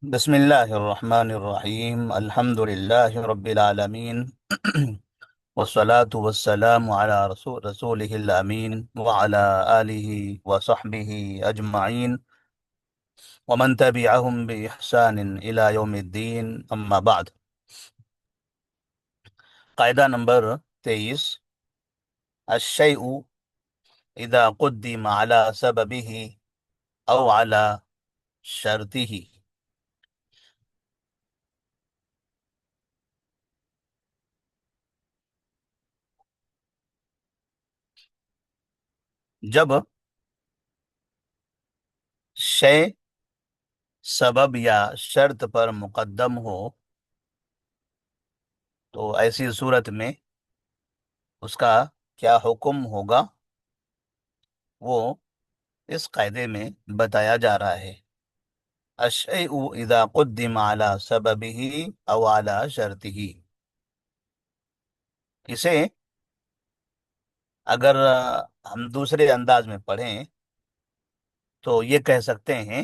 بسم الله الرحمن الرحيم الحمد لله رب العالمين والصلاة والسلام على رسوله الأمين وعلى آله وصحبه أجمعين ومن تبعهم بإحسان إلى يوم الدين أما بعد. قاعدہ نمبر 23. الشيء إذا قدم على سببه أو على شرطه. جب شے سبب یا شرط پر مقدم ہو تو ایسی صورت میں اس کا کیا حکم ہوگا وہ اس قاعدے میں بتایا جا رہا ہے. الشیء اذا قدم على سببه او على شرطه. اسے اگر ہم دوسرے انداز میں پڑھیں تو یہ کہہ سکتے ہیں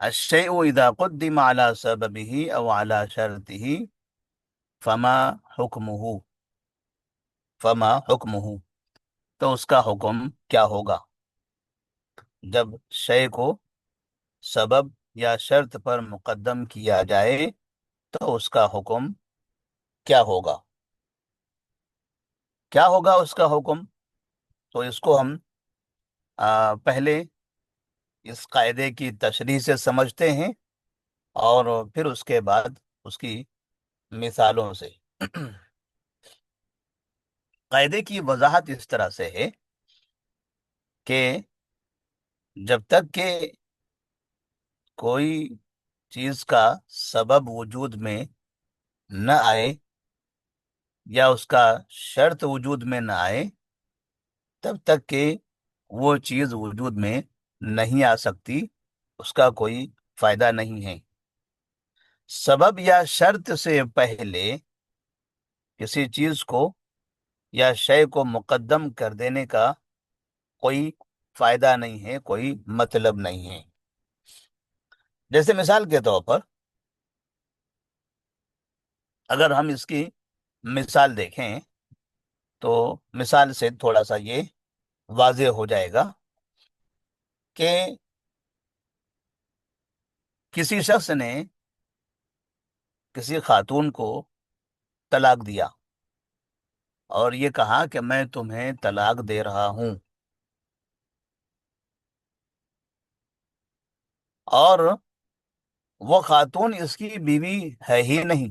الشیء اذا قدم على سببه او على شرطه فما حکمه. فما حکمه تو اس کا حکم کیا ہوگا. جب شے کو سبب یا شرط پر مقدم کیا جائے تو اس کا حکم کیا ہوگا. کیا ہوگا اس کا حکم؟ تو اس کو ہم پہلے اس قاعدے کی تشریح سے سمجھتے ہیں اور پھر اس کے بعد اس کی مثالوں سے. قاعدے کی وضاحت اس طرح سے ہے کہ جب تک کہ کوئی چیز کا سبب وجود میں نہ آئے یا اس کا شرط وجود میں نہ آئے تب تک کہ وہ چیز وجود میں نہیں آ سکتی، اس کا کوئی فائدہ نہیں ہے. سبب یا شرط سے پہلے کسی چیز کو یا شے کو مقدم کر دینے کا کوئی فائدہ نہیں ہے، کوئی مطلب نہیں ہے. جیسے مثال کے طور پر اگر ہم اس کی مثال دیکھیں تو مثال سے تھوڑا سا یہ واضح ہو جائے گا کہ کسی شخص نے کسی خاتون کو طلاق دیا اور یہ کہا کہ میں تمہیں طلاق دے رہا ہوں، اور وہ خاتون اس کی بیوی ہے ہی نہیں،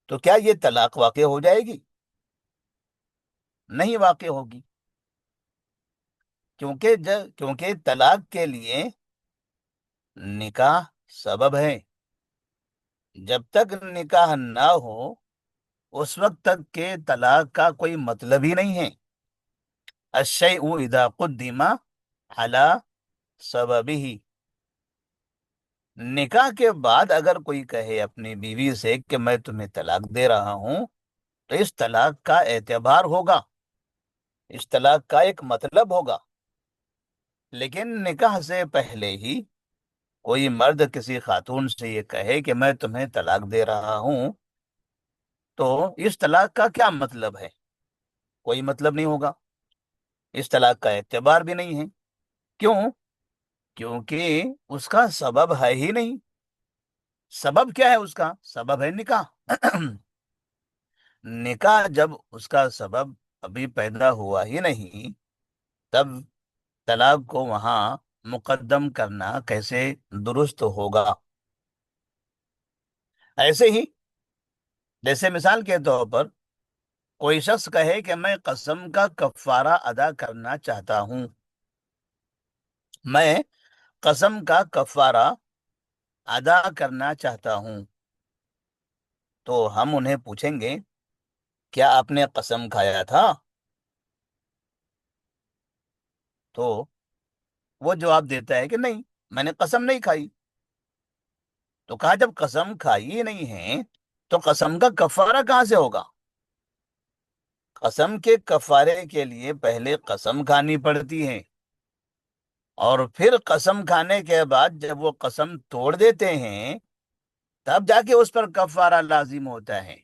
تو کیا یہ طلاق واقع ہو جائے گی؟ نہیں واقع ہوگی. کیونکہ طلاق کے لیے نکاح سبب ہے. جب تک نکاح نہ ہو اس وقت تک کہ طلاق کا کوئی مطلب ہی نہیں ہے. الشیء اذا قدم على سببه. نکاح کے بعد اگر کوئی کہے اپنی بیوی سے کہ میں تمہیں طلاق دے رہا ہوں تو اس طلاق کا اعتبار ہوگا، اس طلاق کا ایک مطلب ہوگا. لیکن نکاح سے پہلے ہی کوئی مرد کسی خاتون سے یہ کہے کہ میں تمہیں طلاق دے رہا ہوں تو اس طلاق کا کیا مطلب ہے؟ کوئی مطلب نہیں ہوگا، اس طلاق کا اعتبار بھی نہیں ہے. کیوں؟ کیونکہ اس کا سبب ہے ہی نہیں. سبب کیا ہے؟ اس کا سبب ہے نکاح. نکاح جب اس کا سبب ابھی پیدا ہوا ہی نہیں تب طلاق کو وہاں مقدم کرنا کیسے درست ہوگا؟ ایسے ہی جیسے مثال کے طور پر کوئی شخص کہے کہ میں قسم کا کفارہ ادا کرنا چاہتا ہوں، میں قسم کا کفارہ ادا کرنا چاہتا ہوں، تو ہم انہیں پوچھیں گے کیا آپ نے قسم کھایا تھا؟ تو وہ جواب دیتا ہے کہ نہیں، میں نے قسم نہیں کھائی. تو کہا جب قسم کھائی نہیں ہے تو قسم کا کفارہ کہاں سے ہوگا؟ قسم کے کفارے کے لیے پہلے قسم کھانی پڑتی ہے اور پھر قسم کھانے کے بعد جب وہ قسم توڑ دیتے ہیں تب جا کے اس پر کفارہ لازم ہوتا ہے۔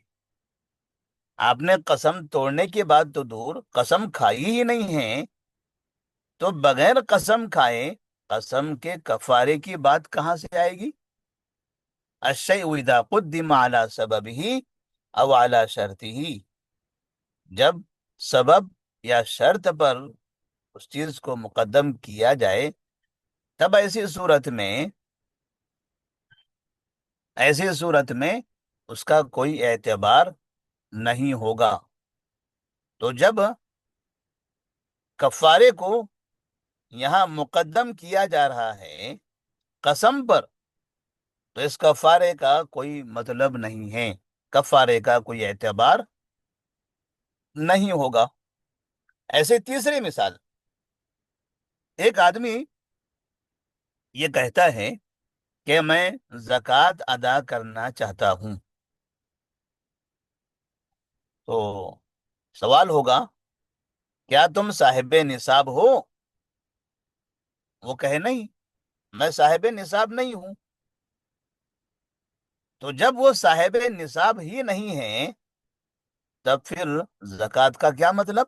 آپ نے قسم توڑنے کی بات تو دور، قسم کھائی ہی نہیں ہے تو بغیر قسم کھائے قسم کے کفارے کی بات کہاں سے آئے گی؟ الشیء اذا قدم على سببه او على شرطه، جب سبب یا شرط پر اس چیز کو مقدم کیا جائے تب ایسی صورت میں اس کا کوئی اعتبار نہیں ہوگا۔ تو جب کفارے کو یہاں مقدم کیا جا رہا ہے قسم پر تو اس کفارے کا کوئی مطلب نہیں ہے، کفارے کا کوئی اعتبار نہیں ہوگا۔ ایسے تیسری مثال، ایک آدمی یہ کہتا ہے کہ میں زکوٰۃ ادا کرنا چاہتا ہوں، تو سوال ہوگا کیا تم صاحب نصاب ہو؟ وہ کہے نہیں، میں صاحب نصاب نہیں ہوں۔ تو جب وہ صاحب نصاب ہی نہیں ہے تب پھر زکوٰۃ کا کیا مطلب؟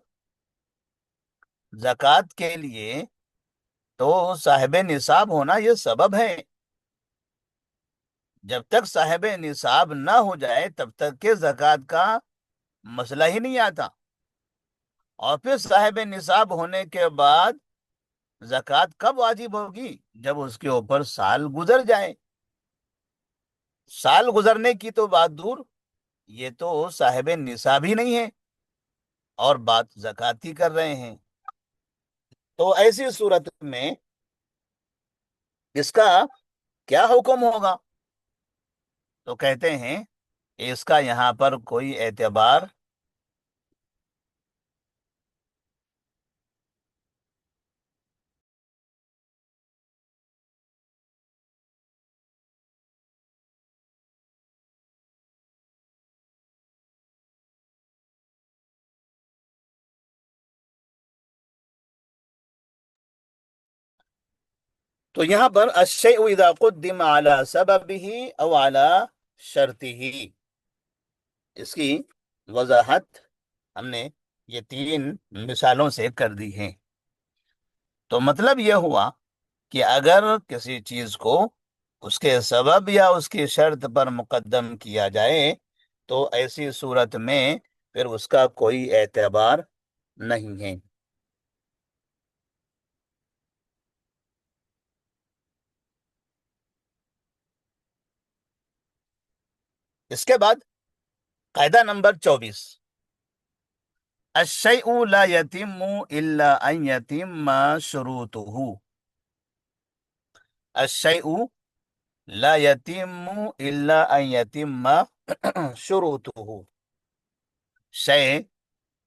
زکوٰۃ کے لیے تو صاحب نصاب ہونا یہ سبب ہے، جب تک صاحب نصاب نہ ہو جائے تب تک کہ زکوٰۃ کا مسئلہ ہی نہیں آتا، اور پھر صاحب نصاب ہونے کے بعد زکوٰۃ کب واجب ہوگی؟ جب اس کے اوپر سال گزر جائے۔ سال گزرنے کی تو بات دور، یہ تو صاحب نصاب ہی نہیں ہے اور بات زکوٰۃ کی کر رہے ہیں۔ تو ایسی صورت میں اس کا کیا حکم ہوگا؟ تو کہتے ہیں کہ اس کا یہاں پر کوئی اعتبار تو یہاں پر الشیء اذا قدم على سببه او على شرطه، اس کی وضاحت ہم نے یہ تین مثالوں سے کر دی ہے۔ تو مطلب یہ ہوا کہ اگر کسی چیز کو اس کے سبب یا اس کی شرط پر مقدم کیا جائے تو ایسی صورت میں پھر اس کا کوئی اعتبار نہیں ہے۔ اس کے بعد قاعدہ نمبر 24، الشیء لا یتم الا ان یتم شروطه، الشیء لا یتم الا ان یتم شروطه، شے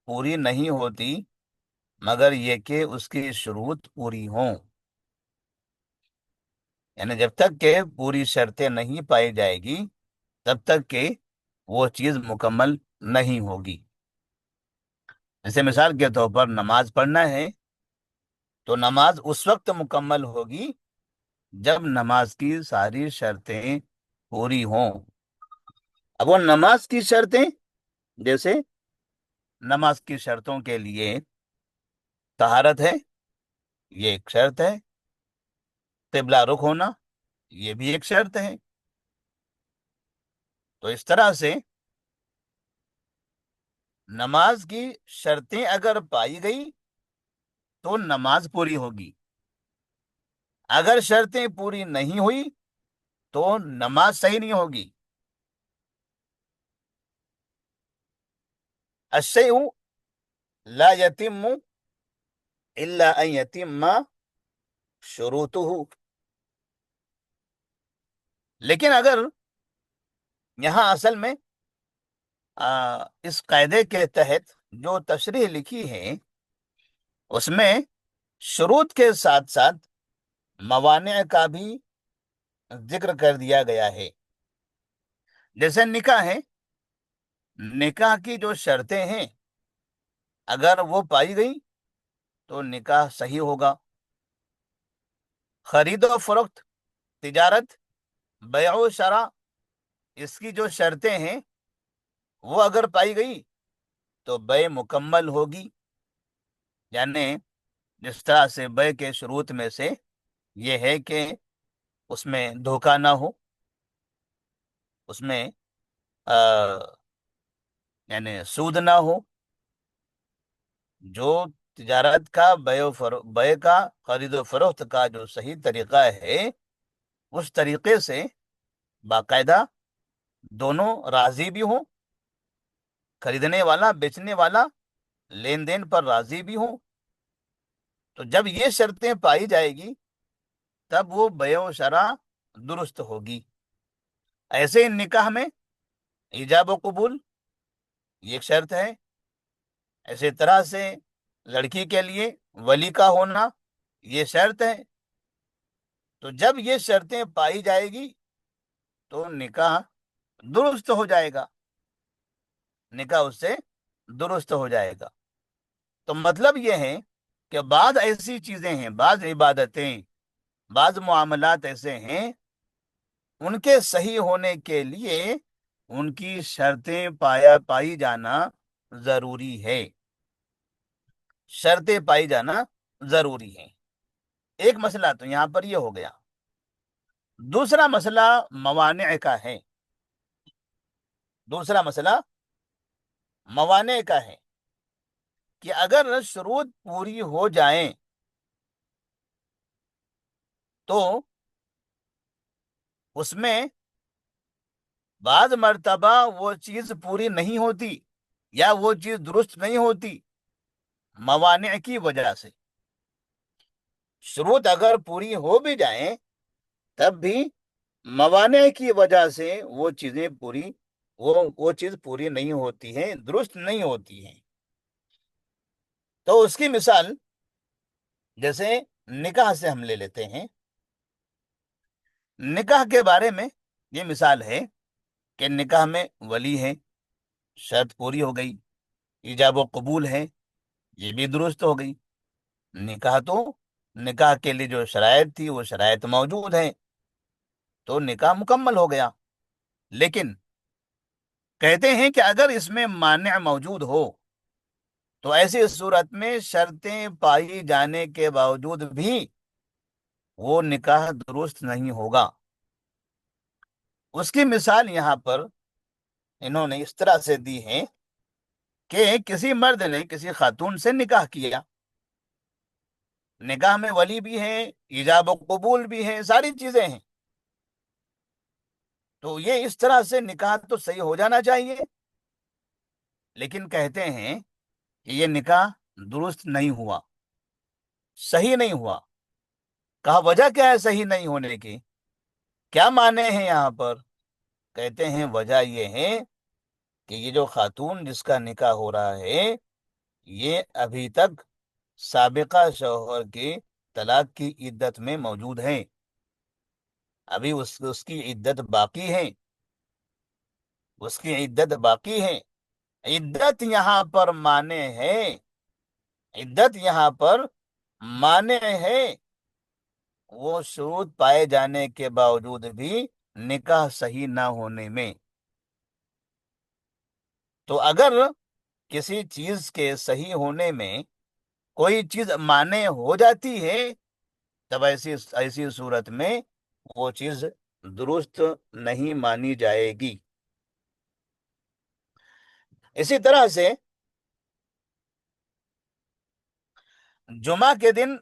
پوری نہیں ہوتی مگر یہ کہ اس کی شروط پوری ہوں، یعنی جب تک کہ پوری شرطیں نہیں پائی جائے گی تب تک کہ وہ چیز مکمل نہیں ہوگی۔ جیسے مثال کے طور پر نماز پڑھنا ہے تو نماز اس وقت مکمل ہوگی جب نماز کی ساری شرطیں پوری ہوں۔ اب وہ نماز کی شرطیں، جیسے نماز کی شرطوں کے لیے طہارت ہے، یہ ایک شرط ہے، قبلہ رخ ہونا یہ بھی ایک شرط ہے۔ تو اس طرح سے نماز کی شرطیں اگر پائی گئی تو نماز پوری ہوگی، اگر شرطیں پوری نہیں ہوئی تو نماز صحیح نہیں ہوگی۔ الشیء لا یتم الا ان یتم شروطه، لیکن اگر یہاں اصل میں اس قاعدے کے تحت جو تشریح لکھی ہے اس میں شروط کے ساتھ ساتھ موانع کا بھی ذکر کر دیا گیا ہے۔ جیسے نکاح ہے، نکاح کی جو شرطیں ہیں اگر وہ پائی گئی تو نکاح صحیح ہوگا، خرید و فروخت، تجارت، بیع و شرع، اس کی جو شرطیں ہیں وہ اگر پائی گئی تو بے مکمل ہوگی. یعنی جس طرح سے بے کے شروط میں سے یہ ہے کہ اس میں دھوکہ نہ ہو، اس میں آ, یعنی سود نہ ہو. جو تجارت کا بے کا خرید و فروخت کا جو صحیح طریقہ ہے، اس طریقے سے باقاعدہ دونوں راضی بھی ہوں، خریدنے والا بیچنے والا لین دین پر راضی بھی ہوں. تو جب یہ شرطیں پائی جائے گی تب وہ بیع و شرع درست ہوگی. ایسے نکاح میں ایجاب و قبول یہ ایک شرط ہے. اسی طرح سے لڑکی کے لیے ولی کا ہونا یہ شرط ہے. تو جب یہ شرطیں پائی جائے گی تو نکاح درست ہو جائے گا، نکاح اس سے درست ہو جائے گا. تو مطلب یہ ہے کہ بعض ایسی چیزیں ہیں، بعض عبادتیں، بعض معاملات ایسے ہیں، ان کے صحیح ہونے کے لیے ان کی شرطیں پائی جانا ضروری ہے، شرطیں پائی جانا ضروری ہے. ایک مسئلہ تو یہاں پر یہ ہو گیا. دوسرا مسئلہ موانع کا ہے. دوسرا مسئلہ موانع کا ہے کہ اگر شروط پوری ہو جائیں تو اس میں بعض مرتبہ وہ چیز پوری نہیں ہوتی یا وہ چیز درست نہیں ہوتی موانع کی وجہ سے. شروط اگر پوری ہو بھی جائیں تب بھی موانع کی وجہ سے وہ چیزیں وہ چیز پوری نہیں ہوتی ہیں، درست نہیں ہوتی ہیں. تو اس کی مثال جیسے نکاح سے ہم لے لیتے ہیں. نکاح کے بارے میں یہ مثال ہے کہ نکاح میں ولی ہے، شرط پوری ہو گئی. ایجاب و قبول ہے، یہ بھی درست ہو گئی. نکاح کے لیے جو شرائط تھی وہ شرائط موجود ہیں، تو نکاح مکمل ہو گیا. لیکن کہتے ہیں کہ اگر اس میں مانع موجود ہو تو ایسی صورت میں شرطیں پائی جانے کے باوجود بھی وہ نکاح درست نہیں ہوگا. اس کی مثال یہاں پر انہوں نے اس طرح سے دی ہے کہ کسی مرد نے کسی خاتون سے نکاح کیا، نکاح میں ولی بھی ہے، ایجاب و قبول بھی ہے، ساری چیزیں ہیں. تو یہ اس طرح سے نکاح تو صحیح ہو جانا چاہیے، لیکن کہتے ہیں کہ یہ نکاح درست نہیں ہوا، صحیح نہیں ہوا. کہا وجہ کیا ہے صحیح نہیں ہونے کی؟ کیا معنی ہیں یہاں پر؟ کہتے ہیں وجہ یہ ہے کہ یہ جو خاتون جس کا نکاح ہو رہا ہے یہ ابھی تک سابقہ شوہر کی طلاق کی عدت میں موجود ہے، ابھی اس کی عدت باقی ہے، اس کی عدت باقی ہے. عدت یہاں پر معنی ہے، عدت یہاں پر معنی ہے وہ شروط پائے جانے کے باوجود بھی نکاح صحیح نہ ہونے میں. تو اگر کسی چیز کے صحیح ہونے میں کوئی چیز مانع ہو جاتی ہے تب ایسی صورت میں وہ چیز درست نہیں مانی جائے گی. اسی طرح سے جمعہ کے دن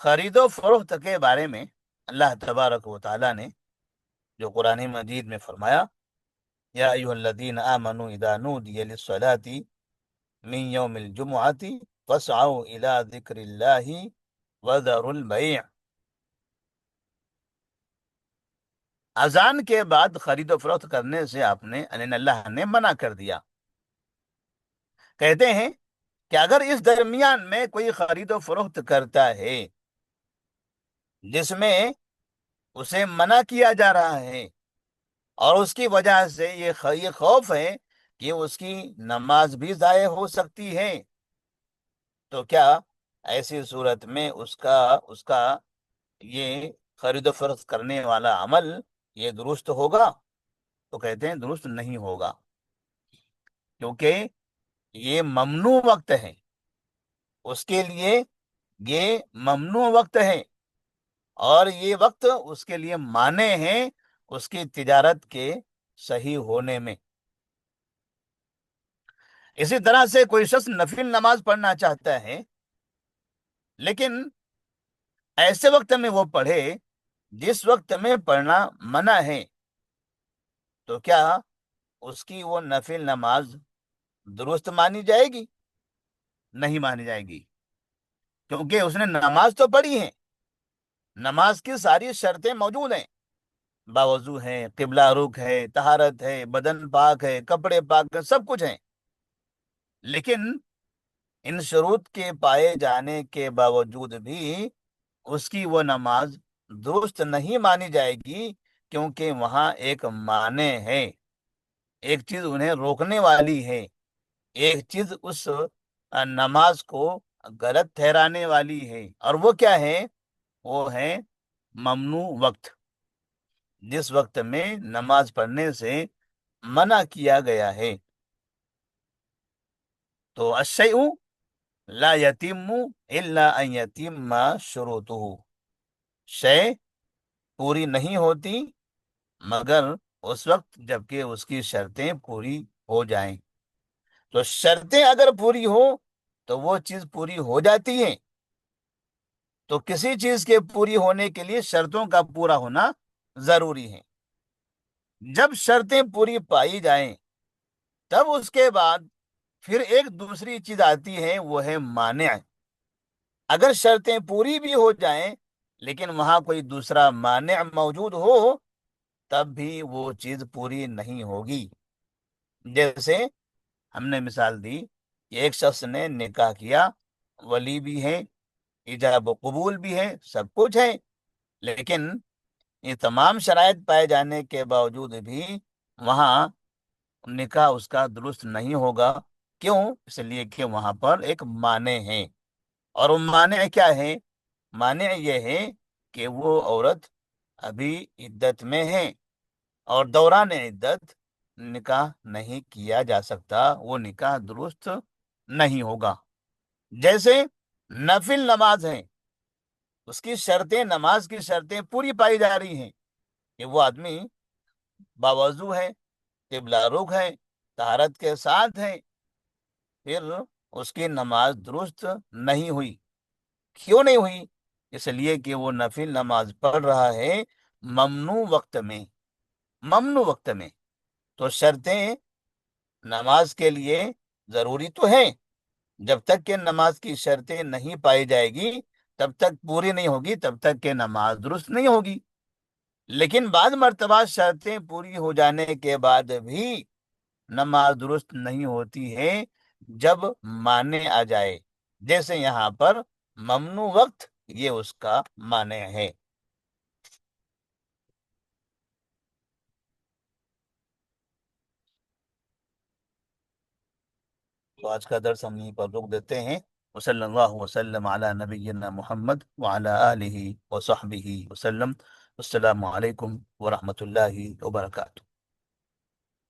خرید و فروخت کے بارے میں اللہ تبارک و تعالی نے جو قرآن مجید میں فرمایا، یا ایھا الذین آمنوا اذا نودی للصلاة من یوم الجمعۃ فاسعوا الی ذکر اللہ وذروا البیع. اذان کے بعد خرید و فروخت کرنے سے اللہ نے منع کر دیا. کہتے ہیں کہ اگر اس درمیان میں کوئی خرید و فروخت کرتا ہے جس میں اسے منع کیا جا رہا ہے اور اس کی وجہ سے یہ خوف ہے کہ اس کی نماز بھی ضائع ہو سکتی ہے، تو کیا ایسی صورت میں اس کا یہ خرید و فروخت کرنے والا عمل یہ درست ہوگا؟ تو کہتے ہیں درست نہیں ہوگا، کیونکہ یہ ممنوع وقت ہے، اس کے لیے یہ ممنوع وقت ہے، اور یہ وقت اس کے لیے مانے ہیں اس کی تجارت کے صحیح ہونے میں۔ اسی طرح سے کوئی شخص نفل نماز پڑھنا چاہتا ہے، لیکن ایسے وقت میں وہ پڑھے جس وقت میں پڑھنا منع ہے، تو کیا اس کی وہ نفل نماز درست مانی جائے گی؟ نہیں مانی جائے گی، کیونکہ اس نے نماز تو پڑھی ہے، نماز کی ساری شرطیں موجود ہیں، باوضو ہے، قبلہ رخ ہے، طہارت ہے، بدن پاک ہے، کپڑے پاک ہے، سب کچھ ہے، لیکن ان شروط کے پائے جانے کے باوجود بھی اس کی وہ نماز درست نہیں مانی جائے گی، کیونکہ وہاں ایک مانع ہے، ایک چیز انہیں روکنے والی ہے، ایک چیز اس نماز کو غلط ٹھہرانے والی ہے، اور وہ کیا ہے؟ وہ ہے ممنوع وقت، جس وقت میں نماز پڑھنے سے منع کیا گیا ہے۔ تو الشیء لا یتم الا ان یتم شروطہ، شے پوری نہیں ہوتی مگر اس وقت جبکہ اس کی شرطیں پوری ہو جائیں۔ تو شرطیں اگر پوری ہو تو وہ چیز پوری ہو جاتی ہے، تو کسی چیز کے پوری ہونے کے لیے شرطوں کا پورا ہونا ضروری ہے۔ جب شرطیں پوری پائی جائیں تب اس کے بعد پھر ایک دوسری چیز آتی ہے، وہ ہے مانع۔ اگر شرطیں پوری بھی ہو جائیں لیکن وہاں کوئی دوسرا مانع موجود ہو تب بھی وہ چیز پوری نہیں ہوگی۔ جیسے ہم نے مثال دی کہ ایک شخص نے نکاح کیا، ولی بھی ہے، ایجاب و قبول بھی ہے، سب کچھ ہے، لیکن یہ تمام شرائط پائے جانے کے باوجود بھی وہاں نکاح اس کا درست نہیں ہوگا۔ کیوں؟ اس لیے کہ وہاں پر ایک مانع ہے، اور وہ مانع کیا ہے؟ مانع یہ ہے کہ وہ عورت ابھی عدت میں ہے، اور دوران عدت نکاح نہیں کیا جا سکتا، وہ نکاح درست نہیں ہوگا۔ جیسے نفل نماز ہے، اس کی شرطیں، نماز کی شرطیں پوری پائی جا رہی ہیں کہ وہ آدمی باوضو ہے، قبلہ رخ ہے، طہارت کے ساتھ ہے، پھر اس کی نماز درست نہیں ہوئی۔ کیوں نہیں ہوئی؟ اس لیے کہ وہ نفل نماز پڑھ رہا ہے ممنوع وقت میں، ممنوع وقت میں۔ تو شرطیں نماز کے لیے ضروری تو ہیں، جب تک کہ نماز کی شرطیں نہیں پائی جائے گی تب تک پوری نہیں ہوگی، تب تک کہ نماز درست نہیں ہوگی۔ لیکن بعض مرتبہ شرطیں پوری ہو جانے کے بعد بھی نماز درست نہیں ہوتی ہے جب مانع آ جائے، جیسے یہاں پر ممنوع وقت یہ اس کا مانع ہے۔ تو آج کا درس ہم یہیں پر روک دیتے ہیں۔ وصلی اللہ وسلم علی نبینا محمد وعلی آلہ وصحبہ وسلم۔ السلام علیکم ورحمۃ اللہ وبرکاتہ۔